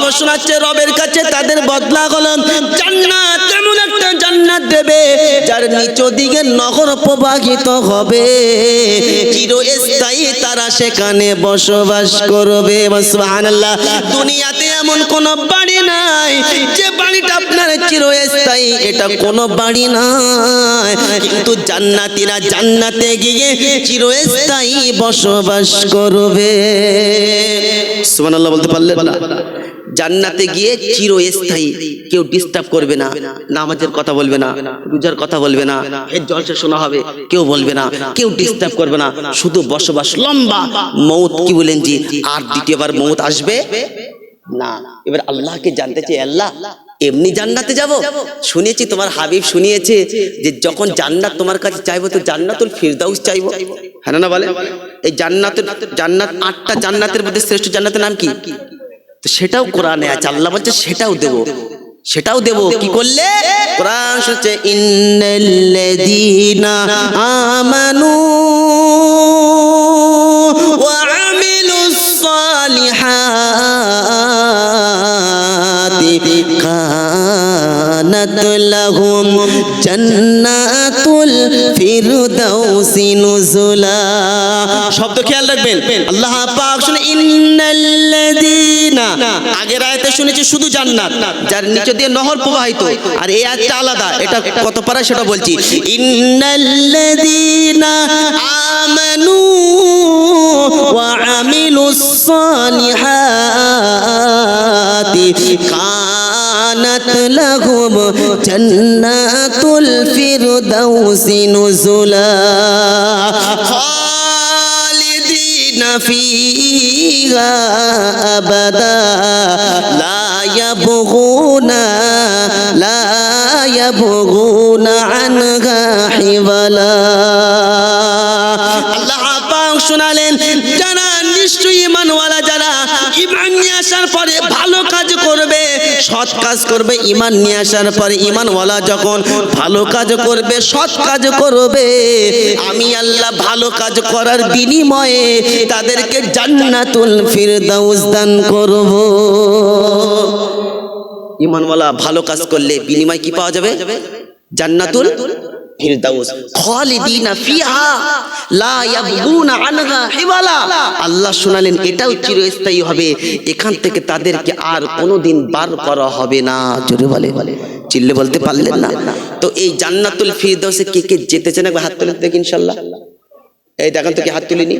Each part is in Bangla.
রব শোনাচ্ছে রবের কাছে তাদের বদলা হলো জান্নাত। এমন একটা জান্নাত দেবে যার নিচ দিকে নহর প্রবাহিত হবে, চিরস্থায়ী তারা সেখানে বসবাস করবে। সুবহানাল্লাহ। দুনিয়াতে এমন কোন বাড়ি নাই যে বাড়িটা আপনার চিরস্থায়ী, এটা কোন বাড়ি নাই, কিন্তু জান্নাতীরা জান্নাতে গিয়ে চিরস্থায়ী বসবাস করবে। সুবহানাল্লাহ বলতে পারলেন না? জান্নাতে গিয়ে চিরস্থায়ী, কেউ ডিস্টার্ব করবে না, নামাজের কথা বলবে না, রোজার কথা বলবে না, এর জলসা শোনা হবে, কেউ বলবে না, কেউ ডিস্টার্ব করবে না, শুধু বসবাস লম্বা। মৌত কি বলেন জি আর দ্বিতীয়বার মৌত আসবে না। এবার আল্লাহকে জানতে চাই, আল্লাহ এমনি জান্নাতে যাব? শুনেছি তোমার হাবিব শুনিয়েছে যে যখন জান্নাত তোমার কাছে চাইবো তো জান্নাতুল ফিরদাউস চাইবো, হ্যাঁ না বলে? এই জান্নাত 8টা জান্নাতের মধ্যে শ্রেষ্ঠ জান্নাতের নাম কি? তো সেটাও কোরআনে আছে, আল্লাহ বলছে সেটাও দেব, সেটাও দেব। কি করলে? কোরআন শুনছে ইন্নাল্লাযীনা আমানু ওয়া আমিলুস সালিহাতি কানাত লাহুম জান্নাতুল ফিরদাউসি নুজুলা। শব্দ খেয়াল রাখবেন। আল্লাহ পাক শুনে ইন্নাল্লাযীনা, আগের আয়াতে শুনেছি শুধু জান্নাত যার নিচে দিয়ে নহর প্রবাহিত, আর এই আয়াতটা আলাদা, এটা কত পারা সেটা বলছি। ইন্নাল্লাযীনা আমানু ওয়া আমিলুস সালিহাতি কানাত লাহুম জান্নাতুল ফিরদাউসি নুজুলা খালিদিনা ফিহা আবাদা লা ইয়াবগুনা আনহা হিওয়ালা। আল্লাহ পাক শোনালেন যারা নিশ্চয়ই ঈমানওয়ালা, যারা ঈমান নিয়ে আসার পরে ভালো কাজ করবে, সৎ কাজ করবে, ঈমান নিয়ে আসার পরে ঈমানওয়ালা যখন ভালো কাজ করবে, সৎ কাজ করবে, আমি আল্লাহ ভালো কাজ করার বিনিময়ে তাদেরকে জান্নাতুল ফিরদাউস দান করব। ঈমানওয়ালা ভালো কাজ করলে বিনিময় কি পাওয়া যাবে? জান্নাতুল ফিরদাউস খালিদিনা ফিহা লা ইয়াবগুনা আনহা হিওয়ালা। আল্লাহ শোনালেন এটাও চিরস্থায়ী হবে, এখান থেকে তাদেরকে আর কোনোদিন বার করা হবে না। জোরে বলে, চিল্লে বলতে পারলেন না? তো এই জান্নাতুল ফিরদাউসে কে কে যেতে চান একবার হাত তুলে দেখি ইনশাআল্লাহ। এই দেখেন তো কি হাত তুলিনি?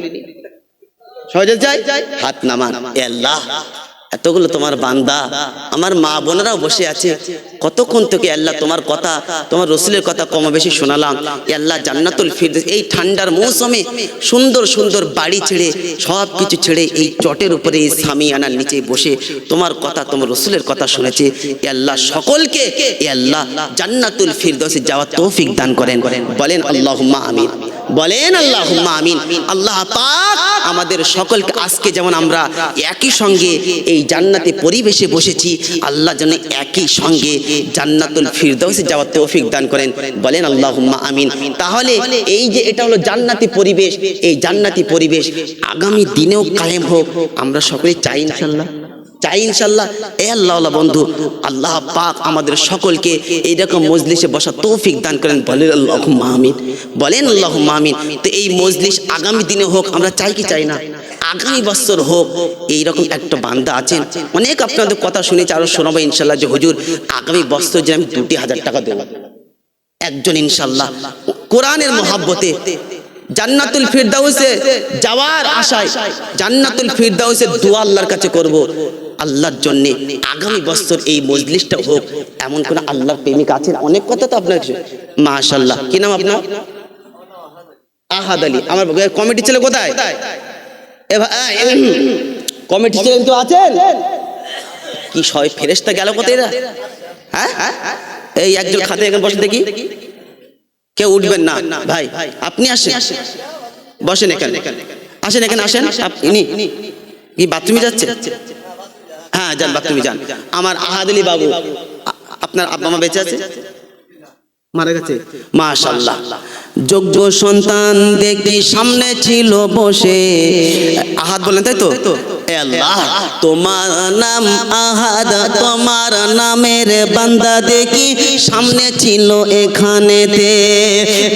সহজে যাই, হাত নামান। আল্লাহ এতগুলো তোমার বান্দা, আমার মা বোনেরাও বসে আছে, কতক্ষণ থেকে আল্লাহ তোমার কথা, তোমার রসুলের কথা কম বেশি শোনালাম। আল্লাহ জান্নাতুল ফিরদাউস এই ঠান্ডার মৌসুমে সুন্দর সুন্দর বাড়ি ছেড়ে সব কিছু ছেড়ে এই চটের উপরে এই সামিয়ানার নিচে বসে তোমার কথা, তোমার রসুলের কথা শুনেছে। আল্লাহ সকলকে আল্লাহ জান্নাতুল ফিরদাউসে যাওয়ার তৌফিক দান করেন। বলেন আল্লাহুম্মা আমিন, বলেন আল্লাহুম্মা আমিন। আল্লাহ পাক আমাদের সকলকে আজকে যেমন আমরা একই সঙ্গে এই জান্নাতে পরিবেশে বসেছি, আল্লাহ যেন একই সঙ্গে জান্নাতুল ফিরদাউসে যাওয়ার তৌফিক দান করেন। বলেন আল্লাহুম্মা আমিন। তাহলে এই যে এটা হলো জান্নাতি পরিবেশ, এই জান্নাতি পরিবেশ আগামী দিনেও কায়েম হোক, আমরা সকলে চাই ইনশাআল্লাহ, চাই ইনশাআল্লাহ। এ আল্লাহওয়ালা বন্ধু, আল্লাহ পাক আমাদের সকলকে এইরকম মজলিসে বসা তৌফিক দান করেন। বলেন আল্লাহুম্মা আমিন, বলেন আল্লাহুম্মা আমিন। তো এই মজলিস আগামী দিনে হোক, আমরা চাই কি চাই না? আগামী বছর হোক। এইরকম একটা বান্দা আছেন, অনেক আপনাদের কথা শুনেছি, আরো শোনাবো ইনশাআল্লাহ, যে হুজুর আগামী বছর যে আমি 2,000 টাকা দেবো একজন ইনশাআল্লাহ, কোরআনের মহাব্বতে জান্নাতুল ফিরদাউসে যাওয়ার আশায়, জান্নাতুল ফিরদাউসের দোয়া আল্লাহর কাছে করব আল্লাহর জন্য। আগামী বছর এই মজলিসটা হোক। এমন কোন আল্লাহর প্রেমিক আছেন? অনেক কথা তো আপনার, মাশাআল্লাহ। কি নাম আপনার? আহাদ আলী। আমার কমিটি ছেলে কোথায়? কমিটি ছেলে তো আছেন? কি সবাই ফেরেশতা গেল কোথায়? হ্যাঁ, এই একজন খাতে এখানে বসে দেখি, কেউ উঠবেন না ভাই, আপনি আসেন, বসেন এখানে, আসেন এখানে, আসেন। আপনি কি বাথরুমে যাচ্ছে? হ্যাঁ যান, বাথরুমে যান। আমার আহাদ আলী বাবু, আপনার আব্বা মা বেঁচে আছে? মারা গেছে? মাশাআল্লাহ। যোগ্য সন্তান দেখি সামনে ছিল বসে, আহাদ বলেন তাই তো, এ আল্লাহ তোমার নাম আহাদ, তোমার নামের বান্দা দেখি সামনে ছিল এখানেতে,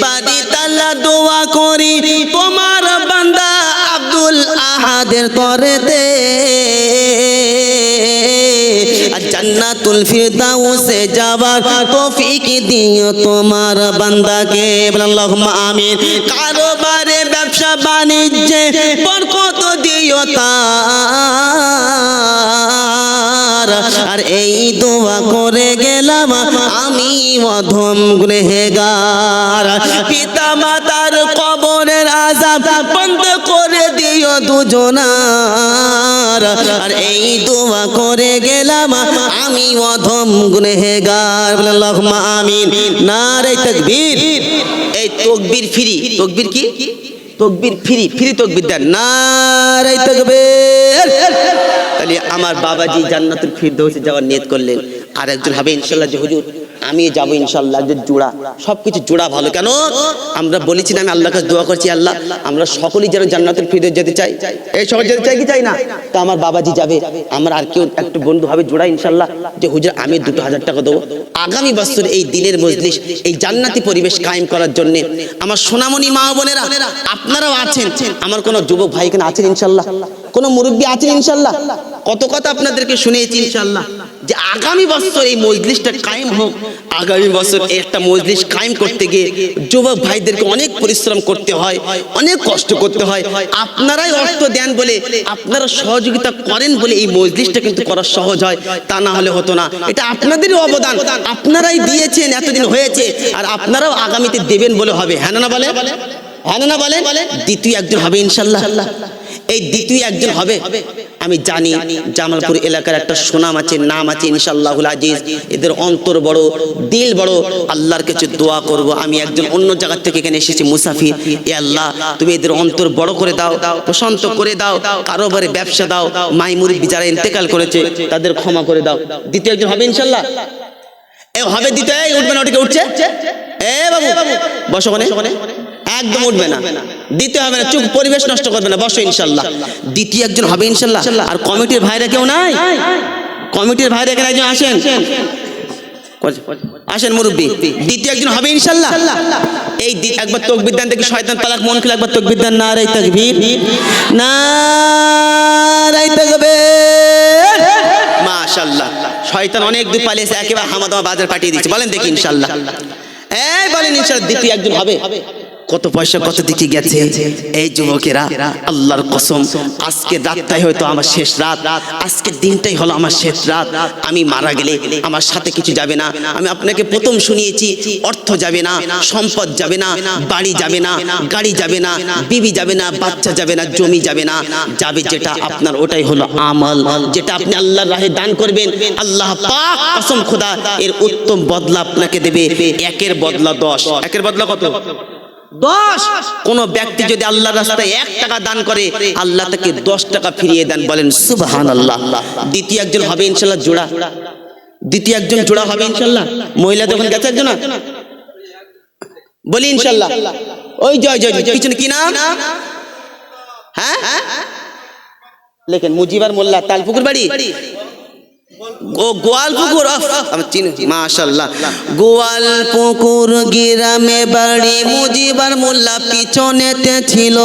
বাড়ি তালা দোয়া করি তোমার বান্দা আব্দুল আহাদের তরেতে, জান্নাতুল ফিরদাউসে যাবার তৌফিক দিও তোমার বান্দাকে, আল্লাহুম্মা আমিন। কারোবারে ব্যবসা বাণিজ্যে বরকত দিও তার, আর এই দোয়া করে গেলাম আমি অধম গুনেহগার, পিতা মাতার কবরের আযাব বন্ধ করে দিও দুজনার, আর এই দোয়া করে গেলাম আমি অধম গুনেহগার, আল্লাহুম্মা আমিন। নারে তাকবীর। এই তাকবীর ফ্রি, তাকবীর কি? তাকবীর ফ্রি, ফ্রি তাকবীর দেন, নারে তাকবীর। তাহলে আমার বাবাজি জান্নাতুল ফিরদাউসে যাওয়ার নিয়ত করলেন, আর একজন হবে ইনশাআল্লাহ যে হুজুর আমি যাব ইনশাআল্লাহ, একজন জোড়া, সবকিছু জোড়া ভালো। কেন আমরা বলেছি না, আমি আল্লাহর কাছে দোয়া করছি আল্লাহ আমরা সকলেই যেন জান্নাতুল ফিরদাউস যেতে চাই, এই সকল যেতে চাই কি চাই না? তো আমার বাবাজি যাবে, আমার আর কেউ একটু বন্ধু হবে জোড়া ইনশাআল্লাহ, যে হুজুর আমি 2000 টাকা দেবো আগামী বছর এই দিনের মজলিস, এই জান্নাতি পরিবেশ কায়েম করার জন্য। আমার সোনামণি মা বোনেরা আপনারাও আছেন, আমার কোনো যুবক ভাই এখানে আছেন ইনশাআল্লাহ, কোনো মুরব্বী আছেন ইনশাআল্লাহ, কত কথা আপনাদেরকে শুনিয়েছি ইনশাআল্লাহ, যে আগামী বছর এই মজলিসটা কায়েম হোক। আগামী বছর একটা মজলিস কায়েম করতে গিয়ে যুবক ভাইদেরকে অনেক পরিশ্রম করতে হয়, অনেক কষ্ট করতে হয়। আপনারাই অর্থ দেন বলে, আপনারা সহযোগিতা করেন বলে এই মজলিসটা কিন্তু করা সহজ হয়, তা না হলে হতো না। এটা আপনাদেরই অবদান, আপনারাই দিয়েছেন, এতদিন হয়েছে, আর আপনারাও আগামীতে দেবেন বলে হবে। হ্যাঁ না বলে, হ্যাঁ না বলে। দ্বিতীয় একজন হবে ইনশাআল্লাহ, এই দ্বিতীয় একজন হবে। আমি জানি জামালপুর এলাকার একটা সুনাম আছে, নাম আছে ইনশাআল্লাহুল আজিজ, এদের অন্তর বড়, দিল বড়। আল্লাহর কাছে দোয়া করব, আমি একজন অন্য জায়গা থেকে এখানে এসেছি মুসাফির, এ আল্লাহ তুমি এদের অন্তর বড় করে দাও, প্রশান্ত করে দাও, কারোবারে ব্যবসা দাও, মাই মুরব্বি যারা ইন্তেকাল করেছে তাদের ক্ষমা করে দাও। দ্বিতীয় একজন হবে ইনশাআল্লাহ, এ হবে দ্বিতীয়। উঠবে না, ওটাকে উঠছে, এ বাবু বসো ওখানে, একদম উঠবে না, দিতে হবে না, চুপ, পরিবেশ নষ্ট করবে না, বসো ইনশাআল্লাহ। দ্বিতীয় একজন হবে ইনশাআল্লাহ। আর কমিটির ভাইরা কেউ নাই? কমিটির ভাইরা এখানে একজন আসেন, আসেন মুরব্বী, দ্বিতীয় একজন হবে ইনশাআল্লাহ। এই একবার তাকবীর দেন দেখি, শয়তান পালাক মন খুলে একবার তাকবীর দেন, নারে তাকবীর, নারে তাকবীর। মাশাআল্লাহ, শয়তান অনেক দূর পালিয়েছে, একেবারে হামাদামা বাজার পাঠিয়ে দিয়েছে। বলেন দেখি ইনশাআল্লাহ, এই বলেন ইনশাআল্লাহ দ্বিতীয় একজন হবে। কত পয়সা কত দিকে গেছে এই যুবকেরা, আল্লাহর কসম আজকে রাতটাই হয়তো আমার শেষ রাত, আজকের দিনটাই হলো আমার শেষ রাত। আমি মারা গেলে আমার সাথে কিছু যাবে না। আমি আপনাকে প্রথম শুনিয়েছি, অর্থ যাবে না, সম্পদ যাবে না, বাড়ি যাবে না, গাড়ি যাবে না, বিবি যাবে না, বাচ্চা যাবে না, জমি যাবে না, যাবে যেটা আপনার ওটাই হলো আমল, যেটা আপনি আল্লাহর রাহে দান করবেন। আল্লাহ পাক কসম খোদা এর উত্তম বদলা আপনাকে দেবে, একের বদলা 10। একের বদলা কত? 10। কোন ব্যক্তি যদি আল্লাহর রাস্তায় 1 টাকা দান করে, আল্লাহ তাকে 10 টাকা ফিরিয়ে দেন। বলেন সুবহানাল্লাহ। দ্বিতীয় একজন হবে ইনশাআল্লাহ জোড়া, দ্বিতীয় একজন জোড়া হবে ইনশাআল্লাহ। মহিলা যখন গেছে একজন, বলি ইনশাআল্লাহ। ওই জয় জয় পিছনে কি নাম? হ্যাঁ লেখেন, মুজিবার মোল্লা, তালপুকুর বাড়ি, গোয়ালপুকুর, মাশাআল্লাহ, গোয়ালপুকুর গ্রামে বাড়ি, মুজিবার মোল্লা পিছনেতে ছিল,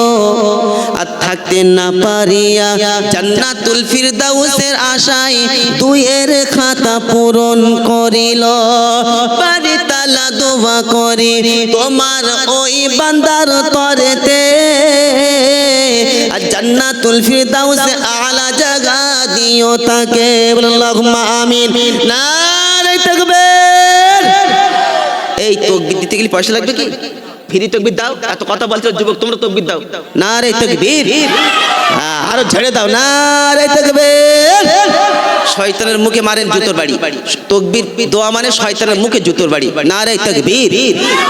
আর থাকতে না পারিয়া জান্নাতুল ফিরদাউসের আশায় দুইয়ের খাতা পূরণ করিল। বাড়ি তালা দোয়া করি তোমার ওই বান্দার তরেতে, আর জান্নাতুল ফিরদাউসে আলা জায়গা দিও তাকে। আল্লাহুম্মা আমিন, নারে তাকবীর। এই তাকবীর দিতে গেলে পয়সা লাগবে কি? ফ্রি তাকবীর দাও। এত কথা বলছো যুবক, তোমরা তাকবীর দাও, নারে তাকবীর, আরো ঝেড়ে দাও, নারে তাকবীর। শয়তানের মুখে মারেন জুতোর বাড়ি, তাকবীর দোয়া মানে শয়তানের মুখে জুতোর বাড়ি। নারে তাকবীর,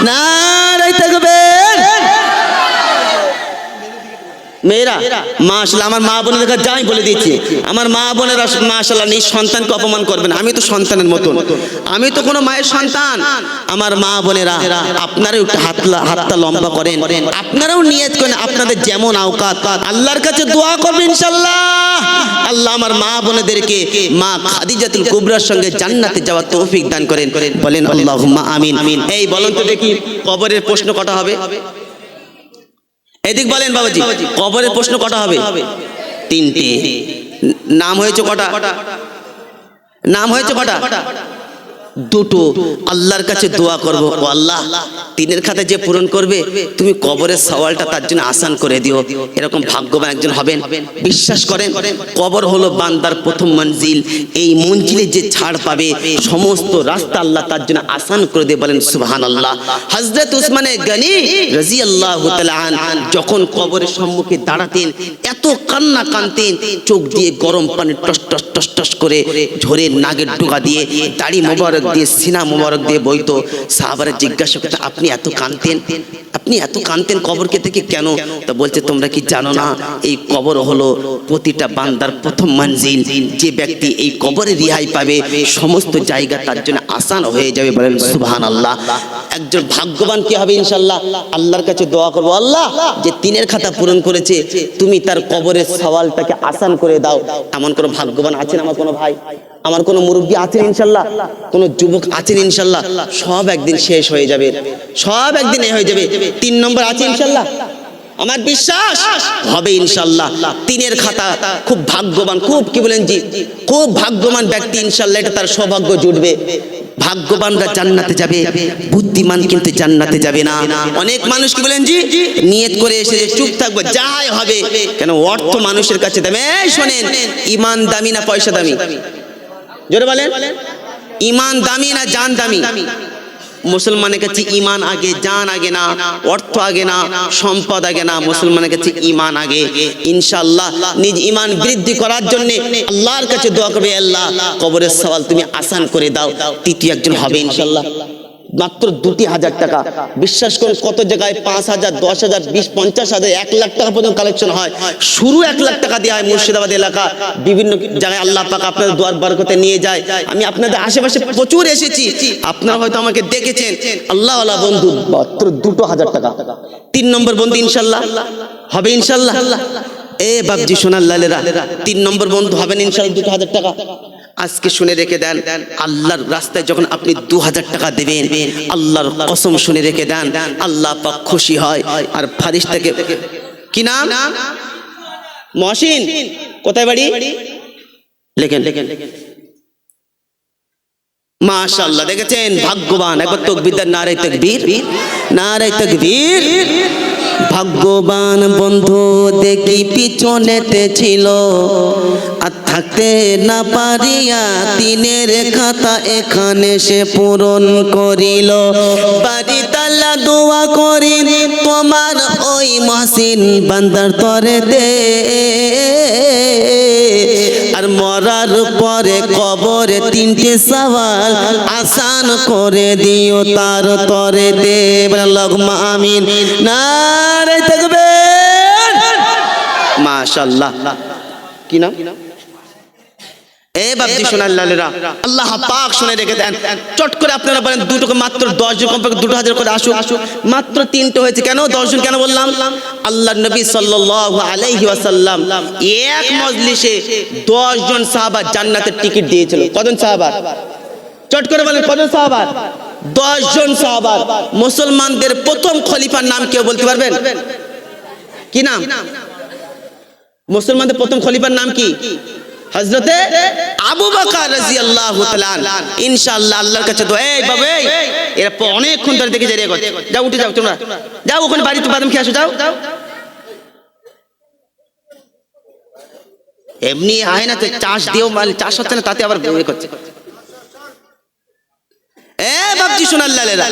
নারে তাকবীর। মেয়েরা মাশাআল্লাহ, আমার মা বোনের কাছে যাই বলে দিচ্ছি, আমার মা বোনেরা মাশাআল্লাহ নিজ সন্তানকে অপমান করবে না। আমি তো সন্তানের মতন, আমি তো কোনো মায়ের সন্তান। আমার মা বোনেরা আপনারাও একটু হাতটা লম্বা করেন, আপনারাও নিয়ত করেন আপনাদের যেমন আওকাত, আল্লাহর কাছে দোয়া করবেন ইনশাআল্লাহ আল্লাহ আমার মা বোনেদেরকে মা খাদিজাতুল কুবরার সঙ্গে জান্নাতে যাওয়ার তৌফিক দান করেন। বলেন আল্লাহুম্মা আমিন। এই বলেন তো দেখি, কবরের প্রশ্ন কটা হবে? এদিক বলেন বাবাজি, কবরের প্রশ্ন কটা হবে? 3টে। নাম হয়েছে কটা? নাম হয়েছে কটা? 2টো। আল্লাহর কাছে দোয়া করব, ও আল্লাহ তিনের খাতা যে পূরণ করবে তুমি কবরের সওয়ালটা তার জন্য আসান করে দিও। এরকম ভাগ্যবান একজন হবেন। বিশ্বাস করেন, কবর হলো বান্দার প্রথম মঞ্জিল। এই মঞ্জিলে যে ছাড় পাবে সমস্ত রাস্তা আল্লাহ তার জন্য আসান করে দিয়ে। বলেন সুবহানাল্লাহ। হযরত উসমানে গনি রাদিয়াল্লাহু তাআলা আন যখন কবরের সম্মুখে দাঁড়াতেন এত কান্না কাঁদতেন, চোখ দিয়ে গরম পানি টস টস টস টস করে ঝরে নাগের ডোকা দিয়ে, দাড়ি মোবারক দিয়ে, সিনা মোবারক দিয়ে বইতো। সাহাবারা জিজ্ঞাসা করতে, আপনি এত কাঁদতেন, আপনি এত কাঁদতেন কবরকে থেকে কেন? তা বলছে, তোমরা কি জানো না এই কবর হলো প্রতিটা বান্দার প্রথম মঞ্জিল। যে ব্যক্তি এই কবরে রিহাই পাবে সমস্ত জায়গা তার জন্য আসান হয়ে যাবে। বলেন সুবহানাল্লাহ। একজন ভাগ্যবান কি হবে ইনশাআল্লাহ? আল্লাহর কাছে দোয়া করবো, আল্লাহ যে তিনের খাতা পূরণ করেছে তুমি তার কবরের সওয়ালটাকে আসান করে দাও। এমন কোন ভাগ্যবান আছেন আমার কোনো ভাই, আমার কোনো মুরব্বী আছেন ইনশাআল্লাহ, কোনো যুবক আছেন ইনশাআল্লাহ? সব একদিন শেষ হয়ে যাবে, সব একদিন হয়ে যাবে। 3 নম্বর আছে ইনশাআল্লাহ, আমার বিশ্বাস হবে ইনশাআল্লাহ। তিনের খাতা খুব ভাগ্যবান, খুব কি বলেন জি, খুব ভাগ্যবান ব্যক্তি ইনশাআল্লাহ, এটা তার সৌভাগ্য জুটবে। ভাগ্যবানরা জান্নাতে যাবে, বুদ্ধিমান কিন্তু জান্নাতে যাবে না। অনেক মানুষ কি বলেন জি, নিয়ত করে এসে চুপ থাকবো, যাই হবে কেন অর্থ মানুষের কাছে দামি। শোনেন, ইমান দামি না পয়সা দামি? জোরে বলেন, ইমান দামি না জান দামি? মুসলমানের কাছে ইমান আগে, জান আগে না, অর্থ আগে না, সম্পদ আগে না, মুসলমানের কাছে ইমান আগে। ইনশাআল্লাহ নিজ ইমান বৃদ্ধি করার জন্য আল্লাহর কাছে দোয়া করবে, আল্লাহ কবরের সওয়াল তুমি আসান করে দাও। তৃতীয় একজন হবে ইনশাআল্লাহ, মাত্র 2,000 টাকা। বিশ্বাস করুন কত জায়গায় 5,000, 10,000, 20, 50,000, 1 লাখ টাকা পর্যন্ত কালেকশন হয়। শুরু 1 লাখ টাকা দেওয়া হয় মুর্শিদাবাদ এলাকা, বিভিন্ন জায়গায় আল্লাহ পাক আপনাদের দোয়ার বরকতে নিয়ে যায়। আমি আপনাদের আশেপাশে প্রচুর এসেছি, আপনারা হয়তো আমাকে দেখেছেন। আল্লাহ ওয়ালা বন্ধু মাত্র 2,000 টাকা। 3 নম্বর বন্ধু ইনশাআল্লাহ হবে ইনশাআল্লাহ। এ বাপজি সোনার লালেরা, 3 নম্বর বন্ধু হবেন ইনশাআল্লাহ, 2,000 টাকা। আজকে শুনে রেখে দেন, আল্লাহর রাস্তায় যখন আপনি 2,000 টাকা দেবেন, আল্লাহর কসম শুনে রেখে দেন, আল্লাহ পাক খুশি হয়। আর ফারিস্তাকে, কি নাম? মহসিন, কোথায় বাড়ি? লেখেন লেখেন। মাশাআল্লাহ, দেখেছেন ভাগ্যবান। একবার তাকবীর দেন, নারে তাকবীর, নারে তাকবীর। ভাগ্যবান বন্ধু দেখি পিছনেতে ছিল, আর থাকতে না পারিয়া তিনের খাতা এখানে সে পূরণ করিল। বাড়ি তালা দোয়া করি তোমার ওই মহসিন বান্দার তরে দে, আর মরার পরে কবরে 3টে সওয়াল আসান করে দিও তার তরে দে। আল্লাহুম্মা আমিন। নারে তাকবীর। মাশাআল্লাহ। কি নাম? এ বাপজি সোনার লালেরা, আল্লাহ পাক শুনে রেখে দেন। চট করে আপনারা বলেন, দুটোকে মাত্র 10 জন, কমপক্ষে 2,000 করে আসুক। মাত্র 3টে হয়েছে কেন? 10 জন কেন বললাম? আল্লাহর নবী সাল্লাল্লাহু আলাইহি ওয়াসাল্লাম এক মজলিসে 10 জন সাহাবা জান্নাতের টিকিট দিয়েছিল। কজন সাহাবা? চট করে বলেন, কজন সাহাবা? 10 জন সাহাবা। মুসলমানদের প্রথম খলিফার নাম কেউ বলতে পারবেন? কি নাম? মুসলমানদের প্রথম খলিফার নাম কি? হযরতে আবু বকর রাদিয়াল্লাহু তাআলা। ইনশাআল্লাহ আল্লাহর কাছে দোয়া। এই বাবা, এরা অনেকক্ষণ ধরে দেখে যাই, যাও উঠে যাও, তোমরা যাও ওখানে বাড়িতে বাদাম খেয়ে আসো, যাও। এমনি হয় না তো, চাষ দিও, চাষ হচ্ছে না, তাতে আবার বই করছে। এ বাপজি সোনার লালেরা,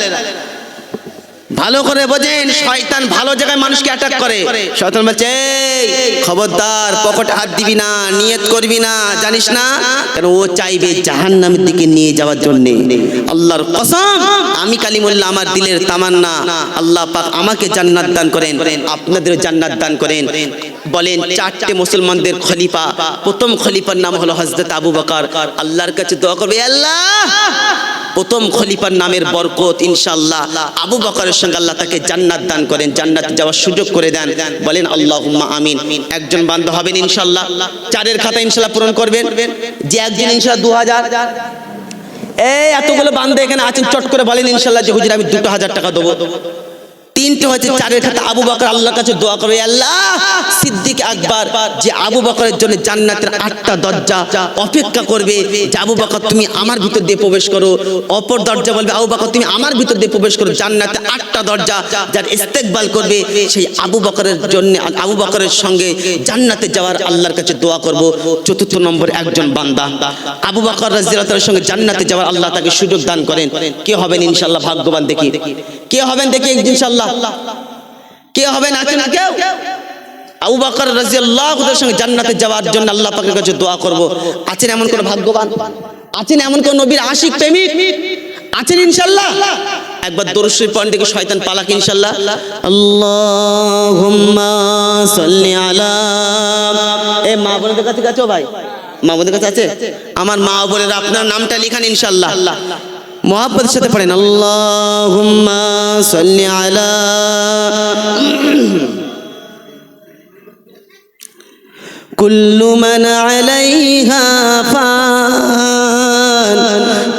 ভালো করে বোঝেন, শয়তান ভালো জায়গায় মানুষকে অ্যাটাক করে। শয়তান বলছে এই খবরদার, পকেটে হাত দিবি না, নিয়ত করবি না, জানিস না, কারণ ও চাইবে জাহান্নামের দিকে নিয়ে যাওয়ার জন্য। আল্লাহর কসম, আমি কালিমুল্লাহ, আমার দিলের তামান্না আল্লাহ পাক আমাকে জান্নাত দান করেন, আপনাদেরও জান্নাত দান করেন। বলেন চারটে মুসলমানদের খলিফা, প্রথম খলিফার নাম হলো হযরত আবু বকর। আল্লাহর কাছে দোয়া করবে, আল্লাহ প্রথম খলিফার নামের বরকত ইনশাআল্লাহ আবু বকরের সঙ্গে আল্লাহ তাকে জান্নাত দান করেন, জান্নাত যাওয়ার সুযোগ করে দেন। বলেন আল্লাহুম্মা আমিন। একজন বান্দা হবেন ইনশাআল্লাহ, চারের খাতা ইনশাআল্লাহ পূরণ করবেন। যে একজন ইনশাআল্লাহ 2000, এই এতগুলো বান্দা এখানে আছেন, চট করে বলেন ইনশাআল্লাহ যে হুজুর আমি 2000 টাকা দেবো। তিনটে হচ্ছে চারের খাতা আবু বকর, আল্লাহর কাছে দোয়া করবে, আল্লাহ সিদ্দিক আকবর যে আবু বকরের জন্য জান্নাতের 8টা দরজা অপেক্ষা করবে, যে আবু বকর তুমি আমার ভিতর দিয়ে প্রবেশ করো। অপর দরজা বলবে আবু বকর তুমি আমার ভিতর দিয়ে প্রবেশ করো। জান্নাতে 8টা দরজা যার ইস্তেকবাল করবে, সেই আবু বকরের জন্য, আবু বকরের সঙ্গে জান্নাতে যাওয়ার আল্লাহর কাছে দোয়া করব। চতুর্থ নম্বর একজন বান্দা আবু বকর রাদিয়াল্লাহু তাআলার সঙ্গে জান্নাতে যাওয়ার আল্লাহ তাকে সুযোগ দান করেন। কে হবেন ইনশাআল্লাহ ভাগ্যবান? দেখি কে হবেন, দেখি ইনশাআল্লাহ কে হবেন? আছে না কেউ? আবু বকর রাদিয়াল্লাহু তাআলার সঙ্গে জান্নাতে যাওয়ার জন্য আল্লাহ পাকের কাছে দোয়া করব। আছেন এমন কোন ভাগ্যবান? আছেন এমন কোন নবীর আশিক প্রেমিক? আছেন ইনশাআল্লাহ? একবার দরুদ শরীফ পড়েন, দেখি শয়তান পালাক ইনশাআল্লাহ। আল্লাহুম্মা সাল্লি আলা, এ মা বোনদের কাছে আছো ভাই? মা বোনদের কাছে আছে? আমার মা বোনেরা আপনার নামটা লিখান ইনশাআল্লাহ, মুহাব্বতের সাথে পড়েন, আল্লাহুম্মা সাল্লি আলা কুল্লু মান আলাইহা ফান,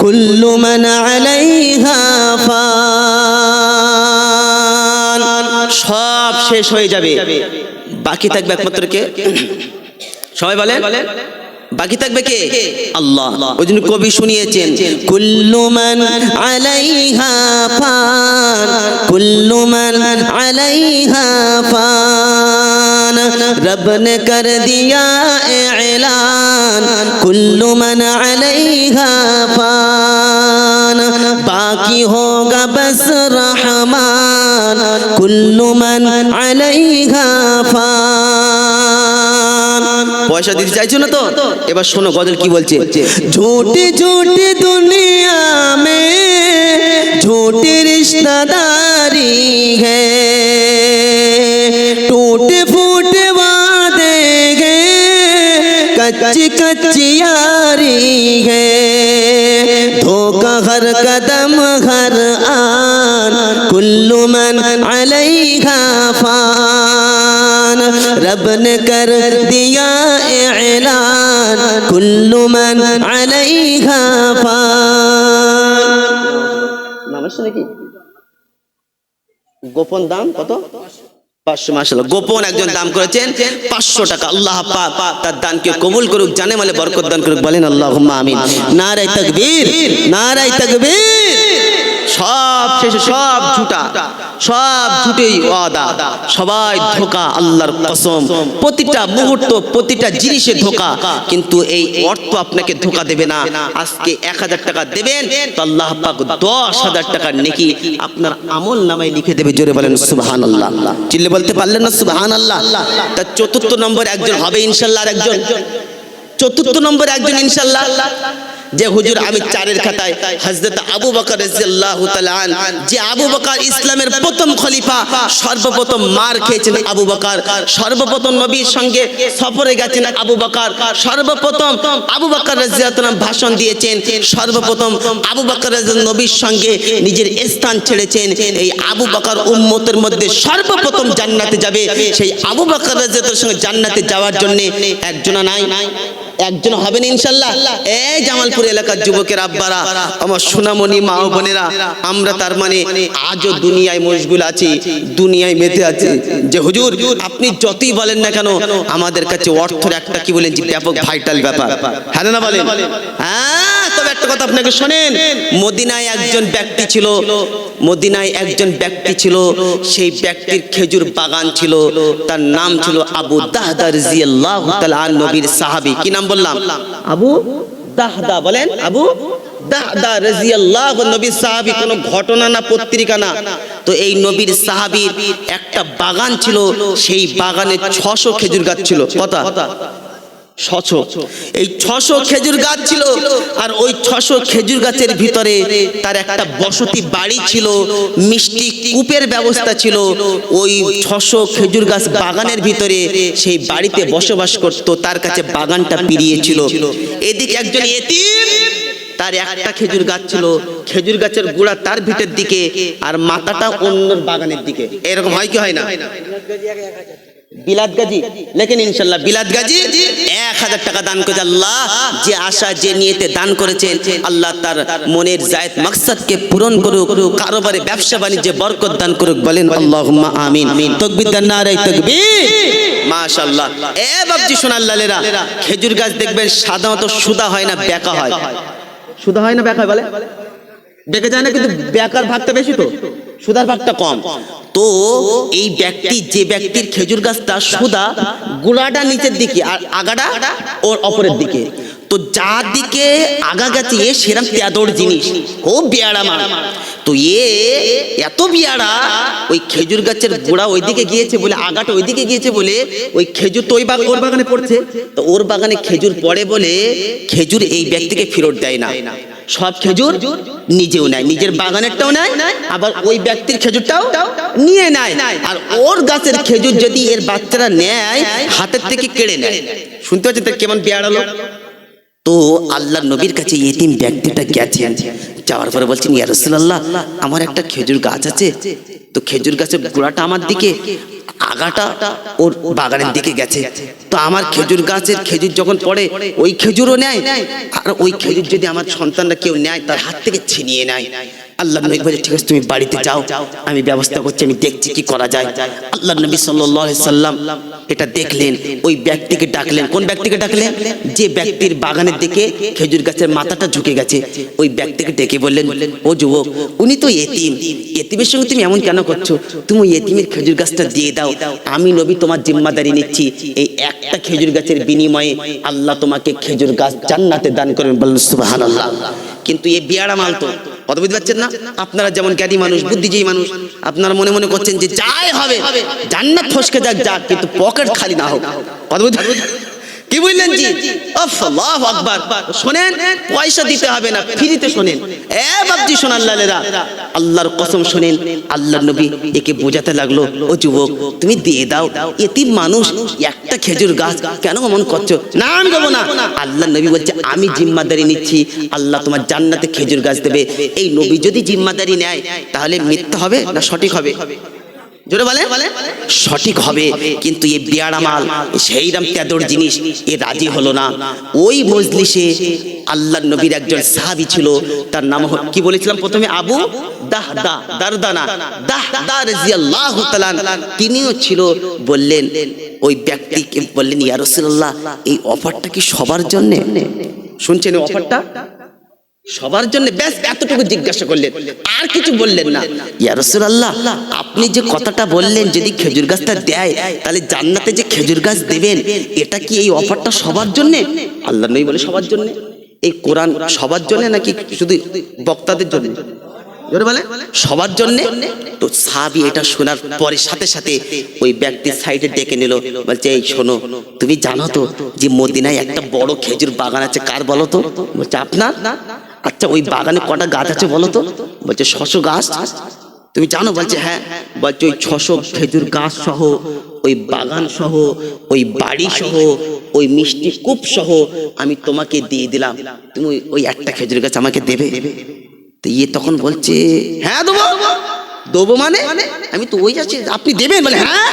কুল্লু মান আলাইহা ফান। সব শেষ হয়ে যাবে, বাকি থাকবে একমাত্র কে? সবাই বলেন, বাকি থাকবে কে? আল্লাহ। ওই জন্য কবি শুনিয়েছেন, কুল্লু মান আলাইহা ফান, কুল্লু মান আলাইহা ফান, রব ने कर दिया ऐलान, कुल्लु मन अलैहा फान, बाकी होगा बस रहमान, कुल्लु मन अलैहा फान। পয়সা দিতে চাইছো না তো? এবার শোনো গজল কি বলছে। ঝूठी झूठी दुनिया में झूठी रिश्तेदारी है, टूटे फूटे वादे हैं, कच्ची कच्ची यारी है, धोखा हर कदम हर आन, कुल्लु मन अलैहा फान, रब ने कर दिया ऐलान, कुल्लु मन अलैहा फान। নাম আসছে নাকি? গোপন দাম কত? 500। মাশাআল্লাহ, গোপন একজন দাম করেছেন 500 টাকা। আল্লাহ পাক তার দানকে কবুল করুক, জানে মালে বরকত দান করুক। বলেন আল্লাহুম্মা আমিন। নারে তাকবীর, নারে তাকবীর। সব শেষ, সব ঝুটা, সব ঝুটেই ওয়াদা, সবাই ধোঁকা। আল্লাহর কসম, প্রতিটা মুহূর্ত, প্রতিটা জিনিসে ধোঁকা। কিন্তু এই অর্থ আপনাকে ধোঁকা দেবে না। আজকে 1000 টাকা দেবেন তো আল্লাহ পাক 10,000 টাকার নেকি আপনার আমল নামায় লিখে দেবে। জোরে বলেন সুবহানাল্লাহ। চিল্লে বলতে পারলেন না সুবহানাল্লাহ? তার চতুর্থ নম্বর একজন হবে ইনশাআল্লাহ, একজন চতুর্থ নম্বর একজন ইনশাআল্লাহ, যে হুজুর আমি চারের খাতায় হযরত আবু বকর রাদিয়াল্লাহু তাআলা আন, যে আবু বকর ইসলামের প্রথম খলিফা, সর্বপ্রথম মার খেয়েছেন আবু বকর, সর্বপ্রথম নবীর সঙ্গে সফরে গেছেন আবু বকর, সর্বপ্রথম আবু বকর রাদিয়াল্লাহু তাআলা ভাষণ দিয়েছেন, সর্বপ্রথম আবু বকর রাদিয়াল্লাহু নবীর সঙ্গে নিজের স্থান ছেড়েছেন। এই আবু বকর উম্মতের মধ্যে সর্বপ্রথম জান্নাতে যাবে। সেই আবু বকর রাদিয়াল্লাহু সঙ্গে জান্নাতে যাওয়ার জন্য একজন নাই, একজন হবেন ইনশাআল্লাহ। এই জামালপুর এলাকার যুবকের আব্বারা, আমার সোনামণি মা ও বোনেরা, আমরা তার মানে আজও দুনিয়ায় মশগুল আছি, দুনিয়ায় মেতে আছি। যে হুজুর আপনি যতই বলেন না কেন, আমাদের কাছে অর্থের একটা কি বলেন যে ব্যাপক ভাইটাল ব্যাপার, হ্যাঁ না বলেন? হ্যাঁ, তবে একটা কথা আপনাকে শোনেন, মদিনায় একজন ব্যক্তি ছিল, মদিনায় একজন ব্যক্তি ছিল, সেই ব্যক্তির খেজুর বাগান ছিল, তার নাম ছিল আবু দাহদা রাদিয়াল্লাহু তাআলা আন, নবীর সাহাবী। কি নাম বললাম? আবু দাহদা, বলেন আবু দাহদা রাদিয়াল্লাহু, নবীর সাহাবী, কোনো ঘটনা না, পত্রিকা না। তো এই নবীর সাহাবীর একটা বাগান ছিল, সেই বাগানে 600 খেজুর গাছ ছিল। কত? 600। এই 600 খেজুর গাছ ছিল, আর ওই 600 খেজুর গাছের ভিতরে তার একটা বসতি বাড়ি ছিল, মিষ্টি কূপের ব্যবস্থা ছিল। ওই 600 খেজুর গাছ বাগানের ভিতরে সেই বাড়িতে বসবাস করত, তার কাছে বাগানটা পিরিয়েছিল। এদিকে একজন এতিম, তার একটা খেজুর গাছ ছিল, খেজুর গাছের গোড়া তার ভিতর দিকে আর মাথাটা অন্য বাগানের দিকে। এরকম হয় কি হয় না? বিলাত গাজী লেখেন ইনশাল্লাহ, বিলাত গাজী 1000 টাকা দান করেছে। আল্লাহ যে আশা, যে নিয়তে দান করেছেন, আল্লাহ তার মনের জায়েদ মাকসাদকে পূরণ করুক, কারোবারে ব্যবসা বাণিজ্যে বরকত দান করুক, বলেন আল্লাহুম্মা আমিন। তাকবীর দেন, নারে তাকবীর, মাশাআল্লাহ। এ বাবজি সোনার লালেরা, খেজুর গাছ দেখবেন সাধারণত সুদা হয় না, বেঁকা হয়। সুদা হয় না, বেঁকা হয়? বলে বেঁকে যায় না, কিন্তু বেঁকার ভাগটা বেশি, তো সুদার ভাগটা কম। তো এই ব্যক্তি, যে ব্যক্তির খেজুর গাছটা সুদা, গোড়াটা নিচের দিকে আর আগাটা ওর অপরের দিকে, তো যার দিকে আগা গেছে এ সেরাম তেদর জিনিস, ও বিয়াড়া মা। তো এত বিয়াড়া, ওই খেজুর গাছের গোড়া ওইদিকে গিয়েছে বলে, আগাটা ওইদিকে গিয়েছে বলে, ওই খেজুর তো ওর বাগানে পড়ছে, তো ওর বাগানে খেজুর পড়ে বলে খেজুর এই ব্যক্তিকে ফেরত দেয় না। সব খেজুর নিজেও নেয়, নিজের বাগানেরটাও নেয়, আবার ওই ব্যক্তির খেজুরটাও নিয়ে নেয়। আর ওর গাছের খেজুর যদি এর বাচ্চারা নেয়, হাতের থেকে কেড়ে নেয়। শুনতে পাচ্ছেন তো কেমন বেয়াড়ালো? তো আল্লাহ নবীর কাছে এতিম ব্যক্তিটা গেছেন, যাওয়ার পরে বলছেন, ইয়া রাসূলুল্লাহ, আমার একটা খেজুর গাছ আছে, তো খেজুর গাছের গোড়াটা আমার দিকে, আগাটা ওর বাগানের দিকে গেছে, তো আমার খেজুর গাছের খেজুর যখন পড়ে ওই খেজুরও নেয়, আর ওই খেজুর যদি আমার সন্তানরা কেউ নেয়, তার হাত থেকে ছিনিয়ে নেয়। আল্লাহ নবী বলে, ঠিক আছে তুমি বাড়িতে যাও, আমি ব্যবস্থা করছি, আমি দেখছি কি করা যায়। আল্লাহ নবী সাল্লাল্লাহু আলাইহি সাল্লাম এটা দেখলেন, ওই ব্যক্তিকে ডাকলেন। কোন ব্যক্তিকে ডাকলেন? যে ব্যক্তির বাগানের দিকে খেজুর গাছের মাথাটা ঝুঁকে গেছে, ওই ব্যক্তিকে ডেকে বললেন, ও যুবক, উনি তো এতিম, এতিমের সঙ্গে তুমি এমন কেন করছো? তুমি এতিমের খেজুর গাছটা দিয়ে দাও, আমি নবী তোমার জিম্মাদারি নিচ্ছি, এই একটা খেজুর গাছের বিনিময়ে আল্লাহ তোমাকে খেজুর গাছ জান্নাতে দান করবেন, বলেন সুবহানাল্লাহ। কিন্তু এই বিয়াড়া মাল তো, কথা বুঝতে পারছেন না? আপনারা যেমন জ্ঞানী মানুষ, বুদ্ধিজীবী মানুষ, আপনারা মনে মনে করছেন যে যাই হবে জান্নাত ফসকে যাক, যাক, কিন্তু পকেট খালি না হোক। কথা বুঝতে কি বুঝলেন জি? আল্লাহু আকবার। শোনেন, পয়সা দিতে হবে না, ফ্রিতে শোনেন। এ বাবজি সোনার লালেরা, আল্লাহর কসম শোনেন, আল্লাহর নবী একে বোঝাতে লাগলো, ও যুবক, তুমি দিয়ে দাও, এতিম মানুষ, একটা খেজুর গাছ, কেন এমন করছো? না, আমি দেবো না। আল্লাহর নবী বলছে, আমি জিম্মাদারি নিচ্ছি, আল্লাহ তোমার জান্নাতে খেজুর গাছ দেবে। এই নবী যদি জিম্মাদারি নেয়, তাহলে মিথ্যা হবে না সঠিক হবে? জোরে বলে, সঠিক হবে। কিন্তু এই বিয়াড়া মাল, সেইরাম তেদর জিনিস, এ রাজি হলো না। ওই মজলিসে আল্লাহর নবীর একজন সাহাবী ছিল, তার নাম কি বলেছিলাম প্রথমে? আবু দাহদা, দারদানা দাহদা রাদিয়াল্লাহু তাআলা। তিনিও ছিল। বললেন, ওই ব্যক্তিকে বললেন, ইয়া রাসূলুল্লাহ, এই অফারটা কি সবার জন্য? শুনছেন অফারটা? সবার জন্য। ব্যাস এতটুকু জিজ্ঞাসা করলেন, আর কিছু বললেন না। ইয়া রাসূলুল্লাহ, আপনি যে কথাটা বললেন, যদি খেজুর গাছটা দেয়, তাহলে জান্নাতে যে খেজুর গাছ দেবেন, এটা কি এই অফারটা সবার জন্য? আল্লাহ নবী বলে, সবার জন্য। এই কোরআন সবার জন্য নাকি শুধু বক্তাদের জন্য? জোরে বলে, সবার জন্য। তো সাহাবী এটা শোনার পরে সাথে সাথে ওই ব্যক্তির সাইডে ডেকে নিল, বলছে, এই শোনো, তুমি জানো তো যে মদিনায় একটা বড় খেজুর বাগান আছে, কার বলো তো? বলছে, আপনার। আচ্ছা, ওই বাগানে কটা গাছ আছে বলো তো? বলছে, 600 গাছ। তুমি জানো? বলছে, হ্যাঁ। বলছে, ওই 600 খেজুর গাছ সহ, ওই বাগান সহ, ওই বাড়ি সহ, ওই মিষ্টি কূপ সহ আমি তোমাকে দিয়ে দিলাম, তুমি ওই একটা খেজুর গাছ আমাকে দেবে? তো তখন বলছে, হ্যাঁ দেবো। দেবো মানে? আমি তো ওই আছি, আপনি দেবেন? বলে, হ্যাঁ।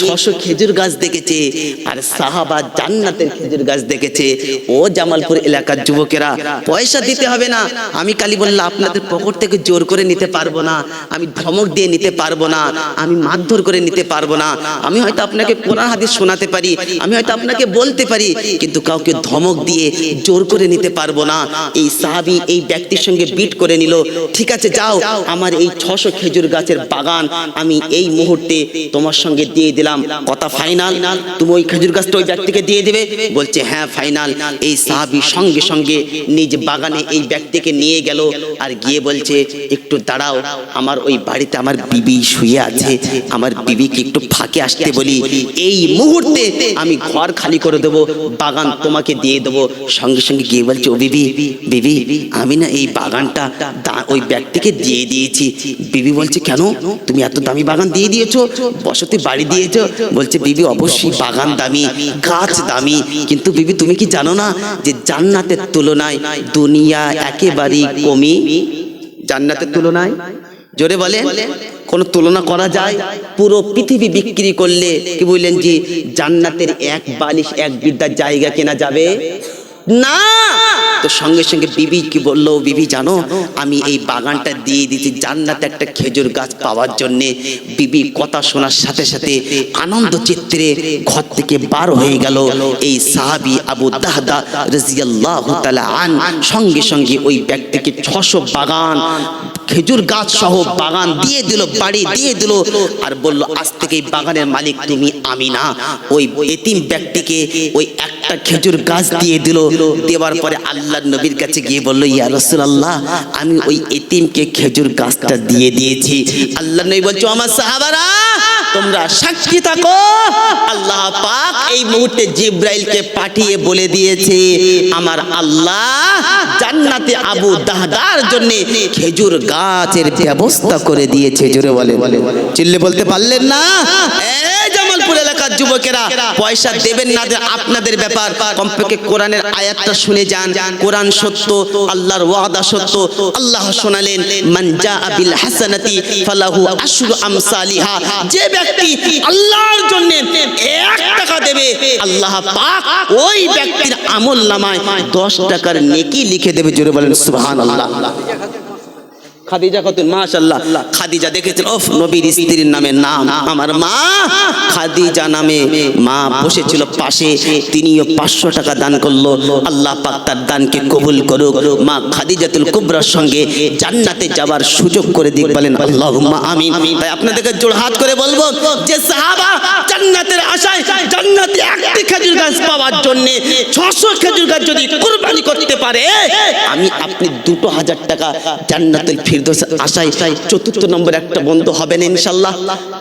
600 খেজুর গাছ দেখেছে, আর সাহাবা জান্নাতের খেজুর গাছ দেখেছে। ও জামালপুর এলাকার যুবকেরা, পয়সা দিতে হবে না। আমি কালি বললাম, আপনাদের পকেট থেকে জোর করে নিতে পারবো না, আমি ধমক দিয়ে নিতে পারবো না, আমি মারধর করে নিতে পারবো না। আমি হয়তো আপনাকে কোরআন হাদিস শোনাতে পারি, আমি হয়তো আপনাকে বলতে পারি, কিন্তু কাউকে ধমক দিয়ে জোর করে নিতে পারবো না। এই সাহাবী এই ব্যক্তির সঙ্গে বিট করে নিল, ঠিক আছে যাও, আমার এই 600 খেজুর গাছের বাগান আমি এই মুহূর্তে তোমার সঙ্গে দিয়ে দিলাম, কথা ফাইনাল? তুমি ওই খেজুর গাছটা ওই ব্যক্তিকে দিয়ে দেবে? বলছে হ্যাঁ ফাইনাল। এই সাহাবী সঙ্গে সঙ্গে নিজ বাগানে এই ব্যক্তিকে নিয়ে গেল, আর গিয়ে বলছে একটু দাঁড়াও, আমার ওই বাড়িতে আমার বিবি শুয়ে আছে, আমার বিবিকে একটু ফাঁকে আসতে বলি, এই মুহূর্তে আমি ঘর খালি করে দেবো, বাগান তোমাকে দিয়ে দেবো। সঙ্গে সঙ্গে গিয়ে বলছে ও বিবি, বিবি আমি না এই বাগানটা ওই ব্যক্তিকে দিয়ে দিয়েছি। বিবি বলছে কেন, তুমি এত দামি বাগান দিয়ে দিয়েছো, বসতি বাড়ি দিয়েছো? বলছে বিবি অবশ্যই বাগান দামি, গাছ দামি, কিন্তু বিবি তুমি কি জানো না যে জান্নাতের তুলনায় দুনিয়া একেবারেই কমই। জান্নাতের তুলনায় জোরে বলে কোন তুলনা করা যায়? পুরো পৃথিবী বিক্রি করলে কি বললেন জি জান্নাতের এক বালিশ এক বিদ্যার জায়গা কেনা যাবে না। তো সঙ্গে সঙ্গে বিবি কি বললো, বিবি জানো আমি এই বাগানটা দিয়ে দিচ্ছি জান্নাতে একটা খেজুর গাছ পাওয়ার জন্যে। বিবি কথা শোনার সাথে সাথে আনন্দ চিত্রে ঘর থেকে বার হয়ে গেল এই সাহাবী আবু দাহদা রাদিয়াল্লাহু তাআলা আন। সঙ্গে সঙ্গে ওই ব্যক্তিকে 600 বাগান খেজুর গাছ সহ বাগান দিয়ে দিল, বাড়ি দিয়ে দিল, আর বলল আজ থেকে এই বাগানের মালিক তুমি, আমি না। ওই এতিম ব্যক্তিকে ওই একটা খেজুর গাছ দিয়ে দিল। দেওয়ার পরে আল্লাহর নবীর কাছে গিয়ে বলল ইয়া রাসূলুল্লাহ আমি ওই এতিমকে খেজুর গাছটা দিয়ে দিয়েছি। আল্লাহর নবী বলছে আমার সাহাবারা তোমরা সাক্ষী থাকো, আল্লাহ পাক এই মুহূর্তে জিবরাইলকে পাঠিয়ে বলে দিয়েছে আমার আল্লাহ জান্নাতে আবু দাহদার জন্য খেজুর গাছের ব্যবস্থা করে দিয়েছে। জোরে বলে, চিল্লে বলতে পারলেন না? এই জামালপুর এলাকার যুবকেরা পয়সা দেবেন না আপনাদের ব্যাপার, কমপক্ষে কোরআনের আয়াতটা শুনে যান। কোরআন সত্য, আল্লাহর ওয়াদা সত্য। আল্লাহ শোনালেন মান জাআ বিল হাসানাতি ফালাহু আশরু আমসালিহা। যে ব্যক্তি আল্লাহর জন্য 1 টাকা দেবে আল্লাহ পাক ওই ব্যক্তির আমলনামায় 10 টাকার নেকি লিখে দেবে। জোরে বলেন সুবহানাল্লাহ। খাদিজা খাতুন মাশাআল্লাহ, খাদিজা দেখেছেন ওফ নবীর স্ত্রীর নামে নাম, আমার মা খাদিজা নামে মা বসেছিল পাশে, তিনিও 500 টাকা দান করলো। আল্লাহ পাক তার দানকে কবুল করুক, মা খাদিজাতুল কুবরার সঙ্গে জান্নাতে যাওয়ার সুযোগ করে দিক। বলেন আল্লাহুম্মা আমিন। তাই আপনাদেরকে জোড় হাত করে বলবো যে সাহাবা জান্নাতের আশায় জান্নাতে একটি খেজুর গাছ পাওয়ার জন্য 600 খেজুর গাছ যদি কুরবানি করতে পারে, আমি আপনি 2000 টাকা জান্নাতুল ফিরদৌসের আশায় 4র্থ নম্বর একটা বন্ধ হবেন ইনশাআল্লাহ।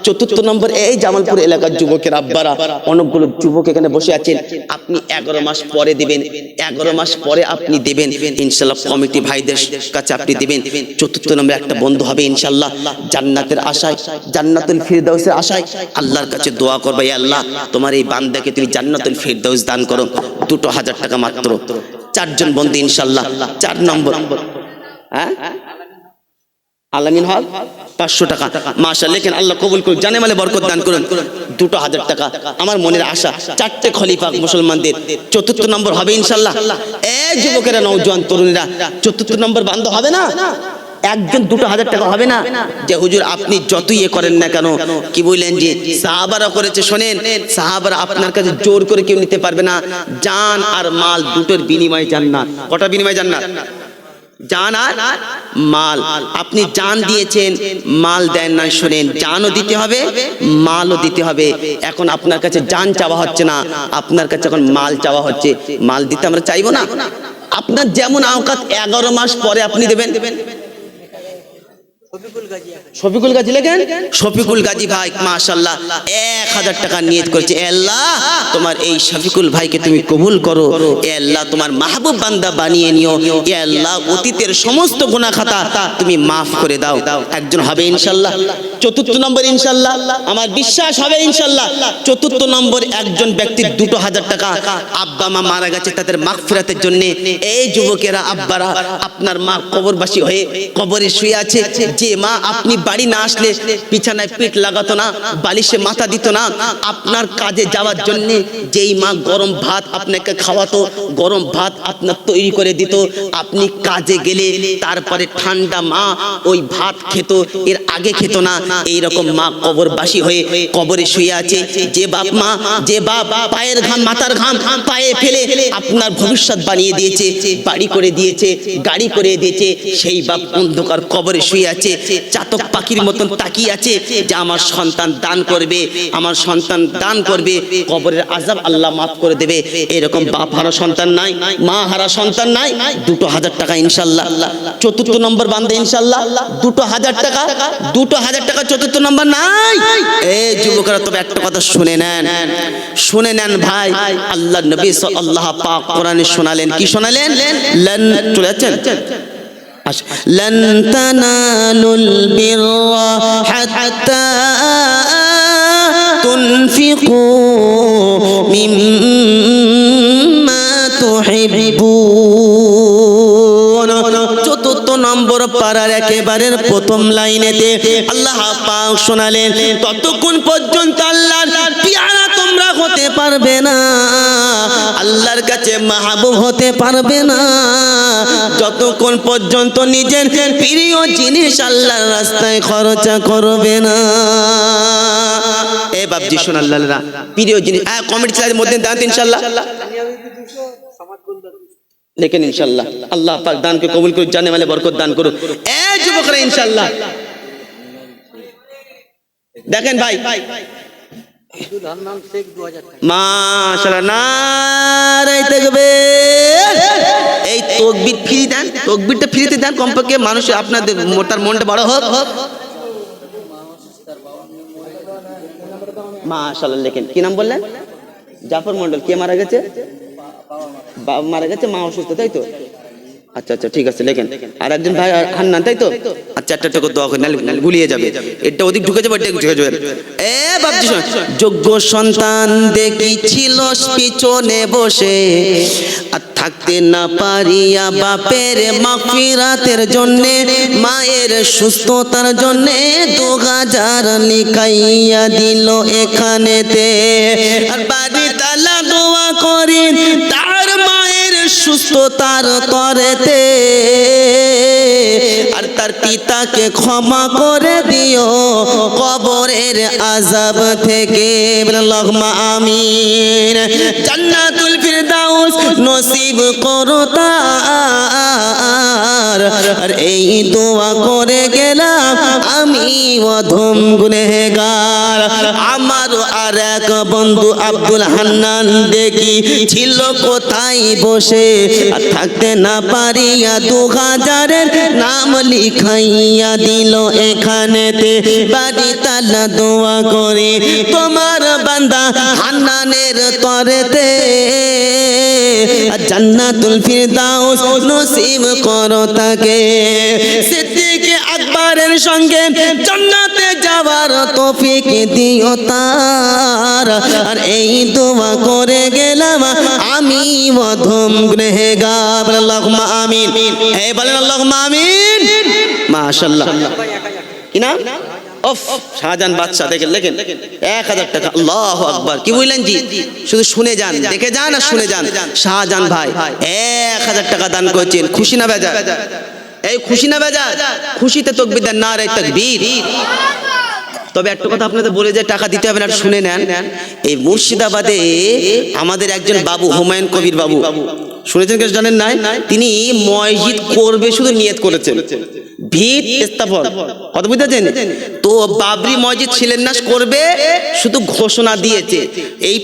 4র্থ নম্বর এই জামালপুর এলাকার যুবকের আব্বারা অনেকগুলো যুবক এখানে বসে আছেন, আপনি 11 মাস পরে দিবেন, 11 মাস পরে আপনি দেবেন ইনশাআল্লাহ, কমিটি ভাইদের কাছে আপনি দিবেন। 4র্থ নম্বর একটা বন্ধ হবে ইনশাআল্লাহ। জান্নাতের আশায় জান্নাতুল ফিরদৌসের আশায় আল্লাহর কাছে দোয়া করবে, ইয়া আল্লাহ তোমার এই বান্দাকে তুমি জান্নাতুল ফিরদৌস দান করো। 2000 টাকা মাত্র, 4 জন বন্ধু ইনশাআল্লাহ। 4 নম্বর হ্যাঁ আলামিন হক 500 টাকা মাশাআল্লাহ, লেখেন আল্লাহ কবুল করুন, জানে মালে বরকত দান করুন। 2000 টাকা আমার মনের আশা, 4টে খলিফা মুসলমানদের 4র্থ নম্বর হবে ইনশাআল্লাহ। এই যুবকেরা নওজোয়ান তরুণীরা 4র্থ নম্বর বান্ধ হবে না? একজন 2000 টাকা হবে না? যে হুজুর আপনি যতই এ করেন না কেন, কি বললেন যে সাহাবারা করেছে, শোনেন সাহাবারা আপনার কাছে জোর করে কেউ নিতে পারবে না। জান আর মাল দুটোর বিনিময়ে জান্নাত। কটা বিনিময়ে জান্নাত? জান আর মাল। আপনি জান দিয়েছেন, মাল দেন না, শোনেন জানও দিতে হবে মালও দিতে হবে। এখন আপনার কাছে জান চাওয়া হচ্ছে না, আপনার কাছে এখন মাল চাওয়া হচ্ছে। মাল দিতে আমরা চাইবো না? আপনার যেমন আওকাত 11 মাস পরে আপনি দেবেন। শফিকুল গাজী লেখেন, শফিকুল গাজী ভাই মাশাআল্লাহ 1000 টাকা নিয়ত করেছে। আল্লাহ তোমার এই শফিকুল ভাইকে তুমি কবুল করো, আল্লাহ তোমার মাহবুব বান্দা বানিয়ে নিও, আল্লাহ অতীতের সমস্ত গুনাহ খাতা তুমি মাফ করে দাও। একজন হবে ইনশাআল্লাহ। 4র্থ নম্বর ইনশাআল্লাহ, আমার বিশ্বাস হবে ইনশাআল্লাহ। 4র্থ নম্বর একজন ব্যক্তির 2000 টাকা, আব্বা মা মারা গেছে তাদের মাগফিরাতের জন্য। এই যুবকেরা আব্বারা আপনার মা কবরবাসী হয়ে কবরে শুয়ে আছে, যে মা আপনি বাড়ি না আসলে বিছানায় পিঠ লাগাতো না, বালিশে মাথা দিত না, আপনার কাজে যাওয়ার জন্য যেই মা গরম ভাত আপনাকে খাওয়াতো, গরম ভাত আপনার তৈরি করে দিত, আপনি কাজে গেলে তারপরে ঠান্ডা মা ওই ভাত খেত, এর আগে খেত না। এইরকম মা কবরবাসী হয়ে কবরে শুয়ে আছে। যে বাপ মা, যে বাপ পায়ের ঘাম মাথার ঘাম পায়ে ফেলে আপনার ভবিষ্যৎ বানিয়ে দিয়েছে, বাড়ি করে দিয়েছে, গাড়ি করে দিয়েছে, সেই বাপ অন্ধকার কবরে শুয়ে আছে। চাতক পাখির মতন তাকিয়ে আছে যে আমার সন্তান দান করবে, আমার সন্তান দান করবে, কবরের আযাব আল্লাহ মাফ করে দেবে। এরকম বাপ হারা সন্তান নাই, মা হারা সন্তান নাই। 2000 টাকা ইনশাআল্লাহ, চতুর্থ নম্বর বান্ধে ইনশাআল্লাহ 2000 টাকা, 2000 টাকা চতুর্থ নম্বর নাই। এই যুবকরা তবে একটা কথা শুনে নেন, শুনে নেন ভাই। আল্লাহ নবী আল্লাহ পাক কোরআনে শোনালেন, কি শোনালেন? লন, চলে যাচ্ছেন, লন তানালুল বিররা হাত্তা তুনফিকু মিম্মা তুহিব্বুন। চতুর্থ নম্বর পারার একেবারে প্রথম লাইনেতে আল্লাহ পাক শোনালেন, ততক্ষণ পর্যন্ত আল্লাহর পিয়ারা তোমরা হতে পারবে না, আল্লাহর কাছে মাহবুব হতে পারবে না, যতক্ষণ পর্যন্ত নিজের প্রিয় জিনিস আল্লাহর রাস্তায় খরচা করবে না। এ বাপজি শোন, আল্লাহরা প্রিয় জিনিস কমেন্ট চার্জের মধ্যে দান ইনশাআল্লাহ, लेकिन इंशाल्लाह अल्लाह पाक दान के कबूल करो, जाने वाले बरकत दान करो। ए যুবকরা इंशाल्लाह দেখেন ভাই, মাশাআল্লাহ, নারে তাকবীর। এই তাকবীর ফ্রি দেন, তাকবীরটা ফ্রিতে দেন কমপক্ষে, মানুষ আপনাদের মোটার মনটা বড় হোক। মাশাআল্লাহ। লেখেন কি নাম বললেন? জাফর মন্ডল। কে মারা গেছে? বাবা মারা গেছে, মা অসুস্থ, তাই তো? আচ্ছা আচ্ছা, ঠিক আছে, লেখেন। আর একজন ভাই হান্নান, তাই তো? আচ্ছা, একটা টাকা দোয়া করে, নাহলে গুলিয়ে যাবে। এটা ওদিক ঢুকে যাবে, এটা ঢুকে যাবে। এ বাপজি শোন, যোগ্য সন্তান দেখিছিল পিছনে বসে, আর থাকতে না পারিয়া বাপের মাগফিরাতের জন্য, মায়ের সুস্থতার জন্য 2000 লিখাইয়া দিল এখানেতে। আর বাড়ি তালা দোয়া করি তার মায়ের সুস্থতার তরেতে, আর তার পিতাকে ক্ষমা করে দিও কবরের আযাব থেকে। আল্লাহুম্মা আমিন। জান্নাতুল ফিরদাউস নসিব করো তার। আর এই দোয়া করে গেলাম আমি অধম গুনেহগার। আমার আর এক বন্ধু আব্দুল হান্নান দেখি ছিল কোথায় বসে, আর থাকতে না পারিয়া 2000 নাম লিখাইয়া দিল এখানেতে। বাড়ি তালা দোয়া করে তোমার বান্দা হান্নানের তরেতে, জান্নাতুল ফিরদাউস নসিব করো তাকে। সিদ্দিক আকবরের সঙ্গে জান্নাতে যাওয়ার তৌফিক দিও তার। আর এই দোয়া করে গেলাম আমি মধ্যম গুনেহগার। আল্লাহুম্মা আমিন। এই বলেন আল্লাহুম্মা আমিন। মাশাআল্লাহ। কি নাম? ওফ, শাহজাহান বাদশা। দেখেন, লেখেন 1000 টাকা। আল্লাহু আকবার। কি বললেন জি? শুধু শুনে যান, দেখে যান আর শুনে যান। শাহজাহান ভাই 1000 টাকা দান করেছেন। খুশি না বেজার? এই খুশি না বেজার? খুশিতে তাকবীর দেন, নারে তাকবীর। তবে একটা কথা আপনাদের বলে যে টাকা দিতে হবে না, শুনে নেন। এই মুর্শিদাবাদে আমাদের একজন বাবু, হুমায়ুন কবির বাবু, শুনেছেন কেউ? জানেন নাই? তিনি মসজিদ করবে শুধু নিয়ত করেছেন, ভিত স্থাপন, কথা বুঝতেছেন তো? বাবরি মসজিদ ছিলেন না করবে, শুধু ঘোষণা দিয়েছে। এই